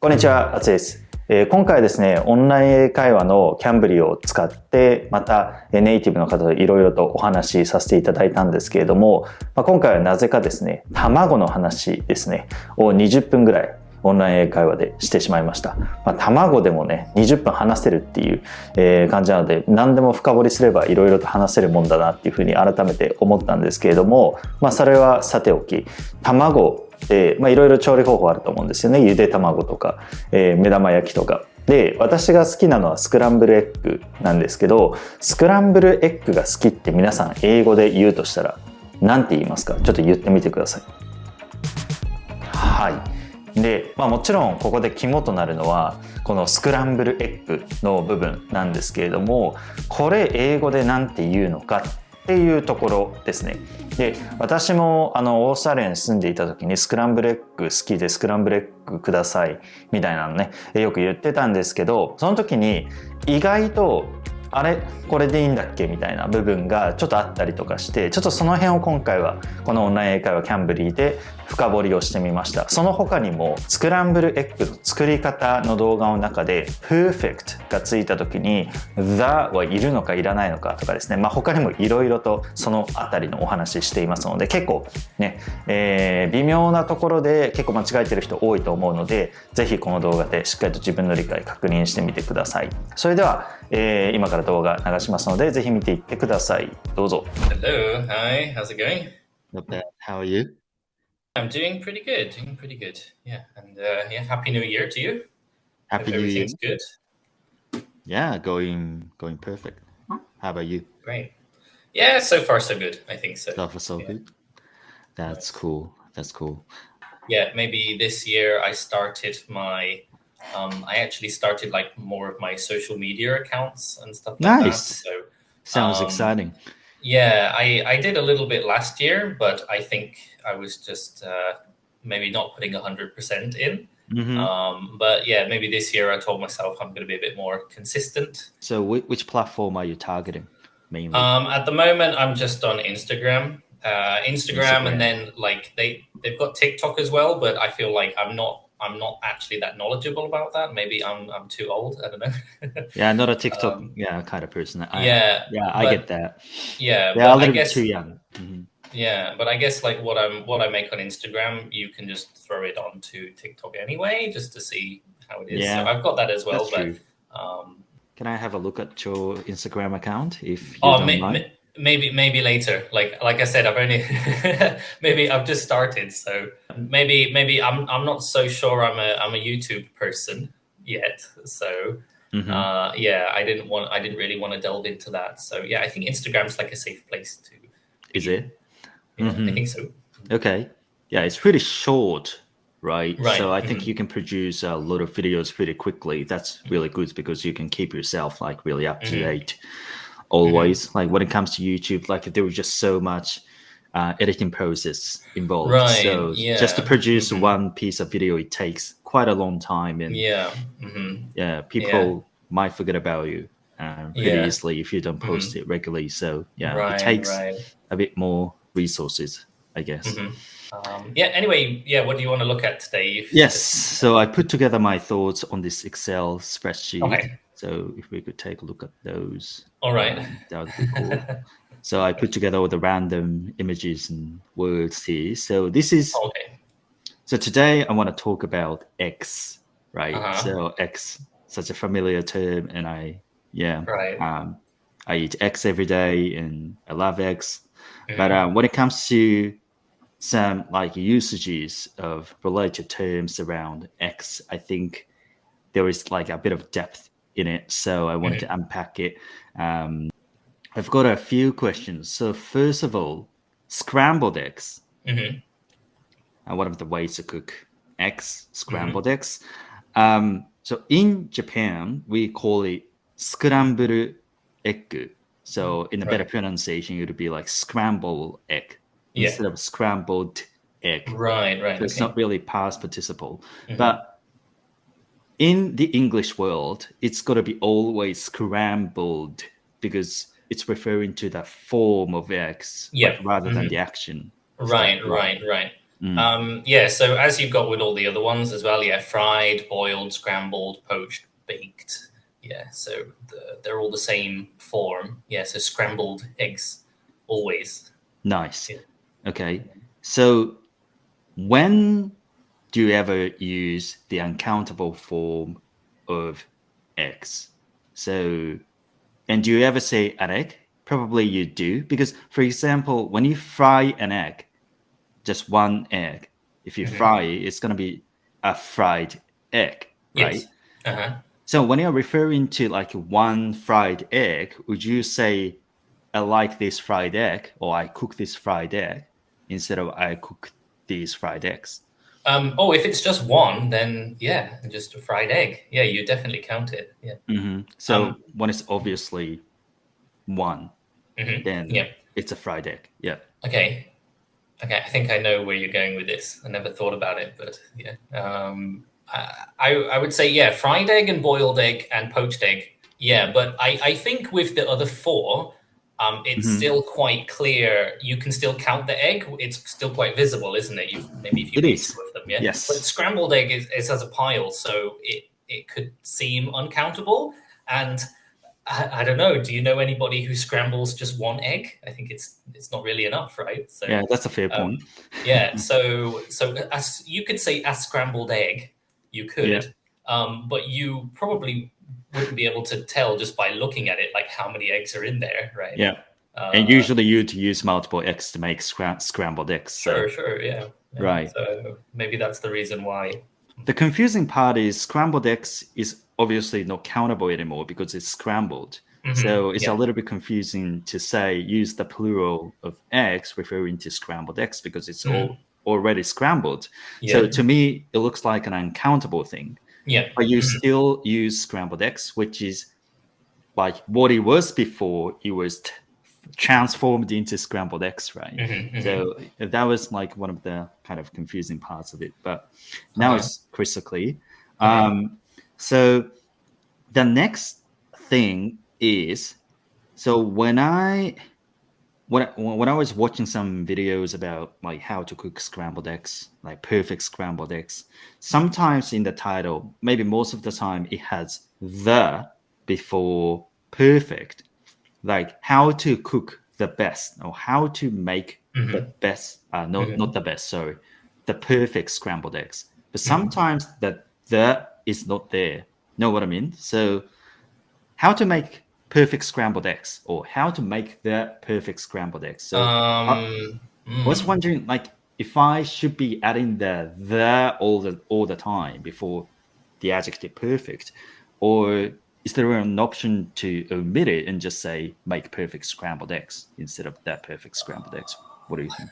こんにちは、あつです。今回はですね、オンライン英会話のCamblyを使って、またネイティブの方といろいろとお話しさせていただいたんですけれども、今回はなぜかですね、卵の話ですね、を20分ぐらいオンライン英会話でしてしまいました。卵でもね、20分話せるっていう、感じなので、何でも深掘りすればいろいろと話せるもんだなっていうふうに改めて思ったんですけれども、それはさておき、卵で、いろいろ調理方法あると思うんですよね。ゆで卵とか、目玉焼きとか。で、私が好きなのはスクランブルエッグなんですけど、スクランブルエッグが好きって皆さん英語で言うとしたら、何て言いますか？ちょっと言ってみてください。はい。で、もちろんここで肝となるのは、このスクランブルエッグの部分なんですけれども、これ英語で何て言うのかっていうところですね。で、私もオーストラリアに住んでいた時にスクランブルエッグ好きでスクランブルエッグくださいみたいなのね、よく言ってたんですけど、その時に意外とあれこれでいいんだっけみたいな部分がちょっとあったりとかして、ちょっとその辺を今回はこのオンライン英会話Camblyで深掘りをしてみました。その他にもスクランブルエッグの作り方の動画の中で perfect がついた時に the はいるのかいらないのかとかですね、他にもいろいろとそのあたりのお話ししていますので、結構ね、微妙なところで結構間違えてる人多いと思うので、ぜひこの動画でしっかりと自分の理解確認してみてください。それでは、今から動画流しますので、ぜひ見ていってください。どうぞ。Hello, hi, how's it going? Not bad. How are you? I'm doing pretty good, Yeah, and yeah, Happy New Year to you. Happy Hope New Year. everything's good. Yeah, going perfect. How about you? Great. Yeah, so far so good. I think so. So far so Yeah. good. That's cool. That's cool. Yeah, maybe this year I started my I actually started like more of my social media accounts and stuff like Nice. that. So Sounds exciting. yeah, I did a little bit last year, but I think I was just maybe not putting 100% in. But yeah, maybe this year I told myself I'm going to be a bit more consistent. So which platform are you targeting mainly? At the moment, I'm just on Instagram. Instagram, and then like they've got TikTok as well, but I feel like I'm not actually that knowledgeable about that. Maybe I'm too old. I don't know. Yeah, not a TikTok kind of person. I get that. Yeah, they're a little I bit guess too young. Yeah, but I guess like what I make on Instagram, you can just throw it onto TikTok anyway, just to see how it is. Yeah, so I've got that as well. That's But true. Can I have a look at your Instagram account if you don't mind? Maybe later. Like I said, I've only maybe I've just started, so maybe I'm not so sure I'm a YouTube person yet. So yeah, I didn't really want to delve into that. So yeah, I think Instagram's like a safe place to. Is it? Yeah, I think so. Okay. Yeah, it's pretty short, right? Right. So I think you can produce a lot of videos pretty quickly. That's really good because you can keep yourself like really up to date always. Like when it comes to YouTube, like there was just so much editing process involved. Right, So just to produce one piece of video, it takes quite a long time. And people might forget about you pretty easily if you don't post it regularly. So it takes a bit more resources, I guess. Anyway, what do you want to look at today? Yes. So I put together my thoughts on this Excel spreadsheet. Okay. So if we could take a look at those. All right. That would be cool. So I put together all the random images and words here. So this is. Okay. So today I want to talk about X, right? So X, such a familiar term, and I eat X every day, and I love X. But when it comes to some like usages of related terms around X, I think there is like a bit of depth in it. So I wanted to unpack it. I've got a few questions. So first of all, scrambled eggs. One of the ways to cook eggs, scrambled eggs. So in Japan, we call it scrambled egg. So in a better pronunciation, it would be like scrambled egg instead of scrambled egg. Right. So it's not really past participle. But in the English world, it's got to be always scrambled because it's referring to the form of eggs rather than the action. Right. Yeah, so as you've got with all the other ones as well, yeah, fried, boiled, scrambled, poached, baked. Yeah, so they're all the same form. Yeah, so scrambled eggs, always. Nice. Yeah. Okay. So when do you ever use the uncountable form of eggs? So, and do you ever say an egg? Probably you do, because for example, when you fry an egg, just one egg, if you fry it, it's going to be a fried egg, right? Yes. So when you're referring to like one fried egg, would you say, I like this fried egg, or I cook this fried egg, instead of I cook these fried eggs? If it's just one, then yeah, just a fried egg. Yeah, you definitely count it. Yeah. So when it's obviously one, then it's a fried egg. Yeah. Okay, I think I know where you're going with this. I never thought about it, but yeah. I would say, yeah, fried egg and boiled egg and poached egg. Yeah, but I think with the other four, it's still quite clear. You can still count the egg. It's still quite visible, isn't it? Maybe if you eat two of them, yeah. Yes. But scrambled egg is as a pile, so it could seem uncountable. And I don't know. Do you know anybody who scrambles just one egg? I think it's not really enough, right? So yeah, that's a fair point. Yeah. So as you could say a scrambled egg, you could, but you probably wouldn't be able to tell just by looking at it, like how many eggs are in there, right? Yeah. And usually you'd use multiple eggs to make scrambled eggs. So. Sure, yeah. Right. So maybe that's the reason why. The confusing part is scrambled eggs is obviously not countable anymore because it's scrambled. So it's a little bit confusing to say use the plural of eggs referring to scrambled eggs because it's already scrambled. So to me, it looks like an uncountable thing. Yeah. But you still use scrambled eggs, which is like what it was before it was transformed into scrambled eggs, right? So that was like one of the kind of confusing parts of it. But now it's crystal clear. So the next thing is, so when I was watching some videos about like how to cook scrambled eggs, like perfect scrambled eggs, sometimes in the title, maybe most of the time it has the before perfect, like how to cook the best or how to make the best, not the best, sorry, the perfect scrambled eggs. But sometimes the is not there. Know what I mean? So how to make perfect scrambled eggs or how to make the perfect scrambled eggs. So I was wondering, like, if I should be adding the all the time before the adjective perfect, or is there an option to omit it and just say make perfect scrambled eggs instead of that perfect scrambled eggs? What do you think?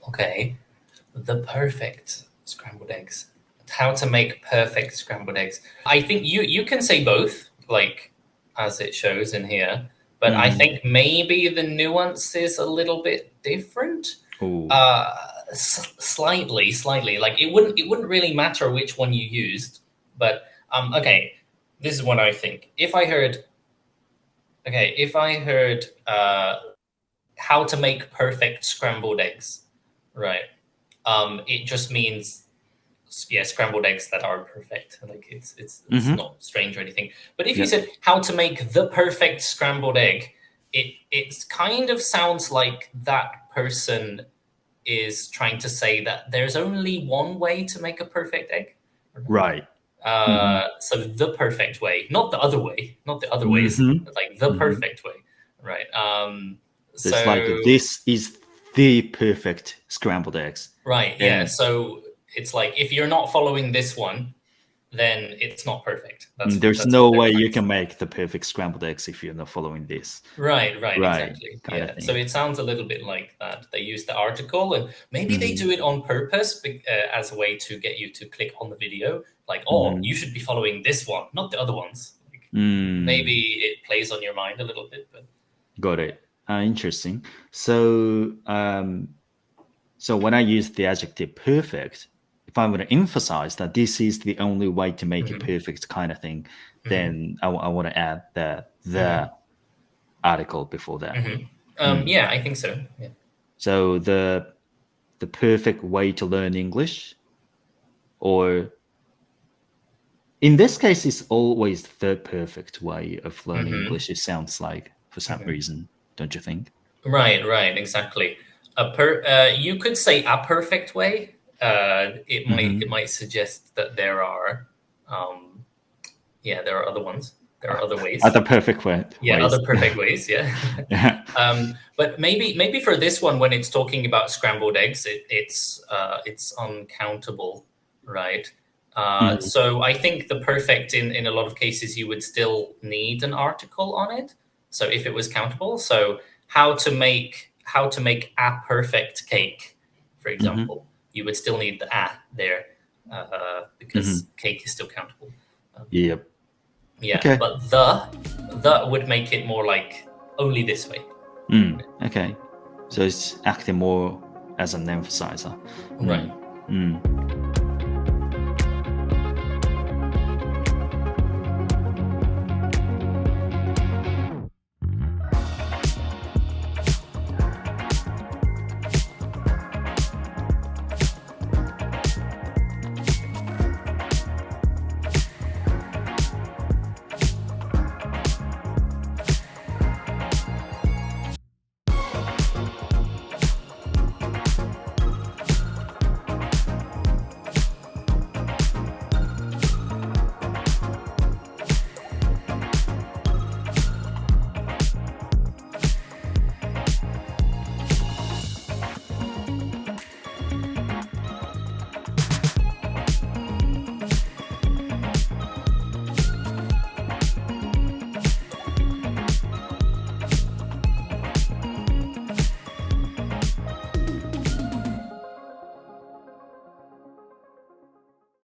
Okay, the perfect scrambled eggs. How to make perfect scrambled eggs. I think you can say both, like as it shows in here, but I think maybe the nuance is a little bit different. Slightly. Like it wouldn't really matter which one you used, but okay, this is what I think. If I heard how to make perfect scrambled eggs, right? It just means scrambled eggs that are perfect. Like it's not strange or anything. But if you said how to make the perfect scrambled egg, it kind of sounds like that person is trying to say that there's only one way to make a perfect egg. Right. So the perfect way, not the other way, not the other ways, like the perfect way, right? So it's like this is the perfect scrambled eggs. Right. Yeah. So it's like if you're not following this one, then it's not perfect. There's no way you can make the perfect scrambled eggs if you're not following this. Right, exactly. Yeah. So it sounds a little bit like that. They use the article and maybe they do it on purpose as a way to get you to click on the video. Like, you should be following this one, not the other ones. Like, maybe it plays on your mind a little bit. But got it. Interesting. So, so when I use the adjective perfect, if I want to emphasize that this is the only way to make it perfect kind of thing, then I want to add the article before that. Yeah, I think so. Yeah. So the perfect way to learn English, or in this case, it's always the perfect way of learning English. It sounds like for some reason, don't you think? Right, exactly. You could say a perfect way. It might suggest that there are other ones. There are other ways. Other perfect ways. Yeah, other perfect ways. Yeah. But maybe for this one, when it's talking about scrambled eggs, it's uncountable, right? So I think the perfect in a lot of cases you would still need an article on it. So if it was countable, so how to make a perfect cake, for example, you would still need the a there because cake is still countable. Yep. Yeah, okay. But the would make it more like only this way. Okay. So it's acting more as an emphasizer. Right.